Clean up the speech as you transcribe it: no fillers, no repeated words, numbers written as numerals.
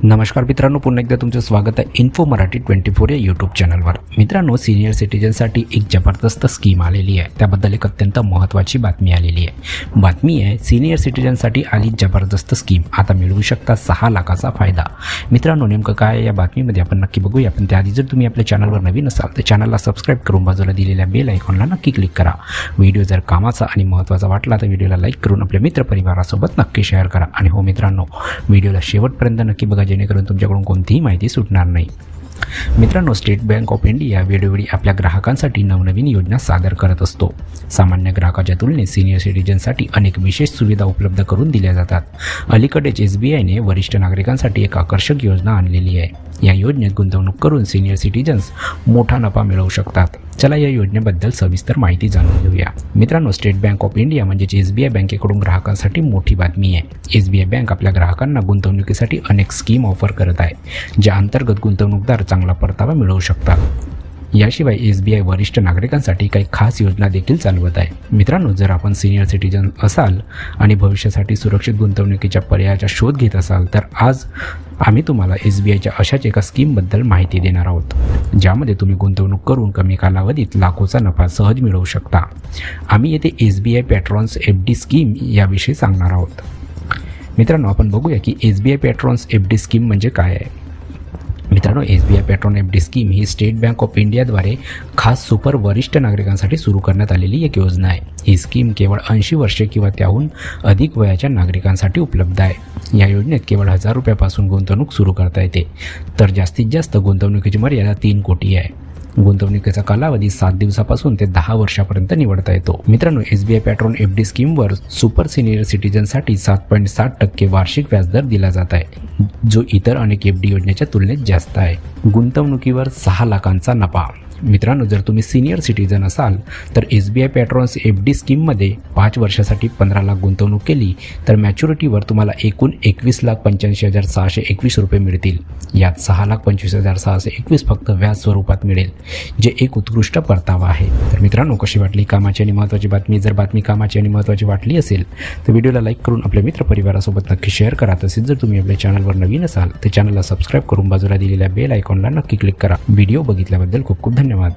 नमस्कार मित्रांनो, पुन्हा एकदा तुमचं स्वागत आहे इन्फो मराठी 24 या यूट्यूब चॅनलवर। मित्रांनो, सिनियर सिटीजनसाठी एक जबरदस्त स्कीम आलेली आहे। त्याबद्दल एक अत्यंत महत्त्वाची बातमी आलेली आहे। बातमी आहे सिनियर सिटीजनसाठी आली जबरदस्त स्कीम, आता मिळवू शकता 6 लाखाचा फायदा। मित्रांनो, नेमकं काय या बातमीमध्ये आपण नक्की बघूया। पण त्याआधी जर तुम्ही आपल्या चॅनलवर नवीन असाल तर चॅनलला सबस्क्राइब करून बाजूला दिलेल्या बेल आयकॉनला नक्की क्लिक करा। व्हिडिओ जर कामाचा आणि महत्त्वाचा वाटला तर व्हिडिओला लाईक करून आपल्या मित्रपरिवारासोबत नक्की शेअर करा। आणि हो मित्रांनो, व्हिडिओला शेवटपर्यंत नक्की बघा, जेणेकरून तुमच्याकडून कोणतीही माहिती सुटणार नाही। मित्रांनो, स्टेट बँक ऑफ इंडिया वेळोवेळी आपल्या ग्राहकांसाठी नवनवीन योजना सादर करत असतो। सामान्य ग्राहकाच्या तुलनेत सिनियर सिटीजनसाठी अनेक विशेष सुविधा उपलब्ध करून दिल्या जातात। अलीकडेच SBIने वरिष्ठ नागरिकांसाठी एक आकर्षक योजना आणलेली आहे। या योजनेत गुंतवणूक करून सिनियर सिटीजन्स मोठा नफा मिळवू शकतात। चला या योजनेबद्दल सविस्तर माहिती जाणून घेऊया। मित्रांनो, स्टेट बँक ऑफ इंडिया म्हणजे SBI बँकेकडून ग्राहकांसाठी मोठी बातमी आहे। SBI बँक आपल्या ग्राहकांना गुंतवणुकीसाठी अनेक स्कीम ऑफर करत आहे, ज्या अंतर्गत गुंतवणूकदार चांगला परतावा मिळवू शकतात। याशिवाय SBI वरिष्ठ नागरिकांसाठी काही खास योजना देखील चालवत आहे। मित्रांनो, जर आपण सिनियर सिटीजन असाल आणि भविष्यासाठी सुरक्षित गुंतवणुकीच्या पर्यायाचा शोध घेत असाल तर आज आम्ही तुम्हाला SBIच्या अशाच एका स्कीमबद्दल माहिती देणार आहोत, ज्यामध्ये तुम्ही गुंतवणूक करून कमी कालावधीत लाखोचा नफा सहज मिळवू शकता। आम्ही येथे SBI पॅट्रॉन्स FD स्कीम याविषयी सांगणार आहोत। मित्रांनो, आपण बघूया की SBI पॅट्रॉन्स FD स्कीम म्हणजे काय आहे। मित्रांनो, SBI पॅट्रॉन FD scheme he state bank of इंडियाद्वारे खास सुपर वरिष्ठ नागरिकांसाठी सुरू करण्यात आलेली एक योजना आहे। ही स्कीम केवळ 80 वर्षे किंवा त्याहून अधिक वयाच्या नागरिकांसाठी उपलब्ध आहे। या योजनेत केवळ 1000 रुपयापासून गुंतवणूक सुरू करता येते, तर जास्तीत जास्त गुंतवणुकीची मर्यादा 3 कोटी आहे। गुंतवणुकीचा कालावधी 7 दिवसापासून ते 10 वर्षापर्यंत निवडता येतो। मित्रांनो, SBI पॅट्रॉन FD स्कीमवर सुपर सिनियर सिटीजनसाठी 7.7% वार्षिक व्याजदर दिला जात आहे, जो इतर अनेक FD योजनेच्या तुलनेत जास्त आहे। गुंतवणुकीवर 6 लाखांचा नफा। मित्रांनो, जर तुम्ही सिनियर सिटीजन असाल तर SBI पॅट्रॉन्स FD स्कीममध्ये 5 वर्षासाठी 15 लाख गुंतवणूक केली तर मॅच्युरिटीवर तुम्हाला एकूण 21,85,621 रुपये मिळतील। यात 6,25,621 फक्त व्याज स्वरूपात मिळेल, जे एक उत्कृष्ट परतावा आहे। तर मित्रांनो, कशी वाटली कामाची आणि महत्त्वाची बातमी? जर बातमी कामाची आणि महत्त्वाची वाटली असेल तर व्हिडिओला लाईक करून आपल्या मित्रपरिवारासोबत नक्की शेअर करा। तसेच जर तुम्ही आपल्या चॅनलवर नवीन असाल तर चॅनलला सबस्क्राइब करून बाजूला दिलेल्या बेल आयकॉनला नक्की क्लिक करा। व्हिडिओ बघितल्याबद्दल खूप खूप धन्यवाद।